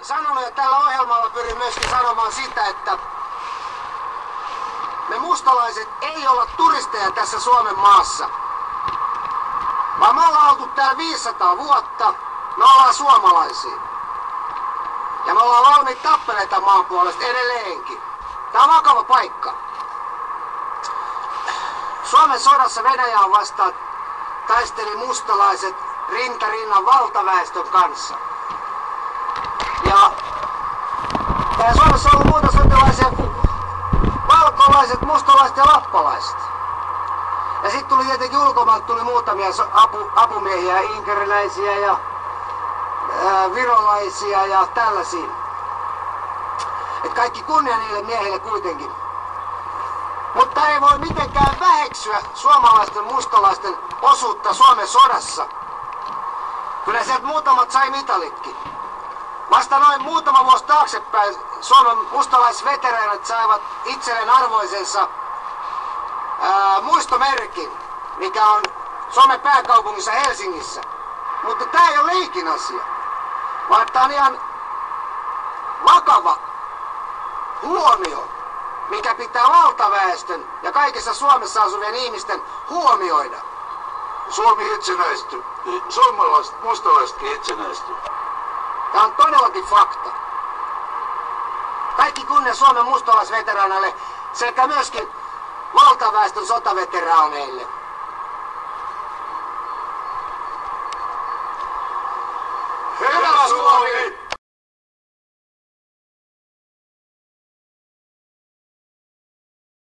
sanonut ja tällä ohjelmalla pyrin myöskin sanomaan sitä, että me mustalaiset ei olla turisteja tässä Suomen maassa. Vaan me ollaan oltu täällä 500 vuotta, me ollaan suomalaisia. Ja me ollaan valmiit tappeleita maan puolesta edelleenkin. Tää on vakava paikka. Suomen sodassa Venäjää vastaan taisteli mustalaiset rinta rinnan valtaväestön kanssa. Ja täällä Suomessa on ollut muuta sotilaisia kuin valkolaiset, mustalaiset ja lappalaiset. Ja sitten tuli tietenkin ulkomailta tuli muutamia apumiehiä, inkeriläisiä ja virolaisia ja tällaisia. Et kaikki kunnia niille miehille kuitenkin. Mutta ei voi mitenkään väheksyä suomalaisten mustalaisten osuutta Suomen sodassa. Kyllä sieltä muutamat sai mitalitkin. Vasta noin muutama vuosi taaksepäin Suomen mustalaisveteraanit saivat itselleen arvoisensa muistomerkin, mikä on Suomen pääkaupungissa Helsingissä. Mutta tää ei ole leikin asia, vaan tää on ihan vakava huomio, mikä pitää valtaväestön ja kaikessa Suomessa asuvien ihmisten huomioida. Suomi itsenäistyi. Suomalaiset, mustalaisetkin itsenäistyi. Tämä on todellakin fakta. Kaikki kunnia Suomen mustalaisveteraaneille sekä myöskin valtaväestön sotaveteraaneille. Hyvä Suomi!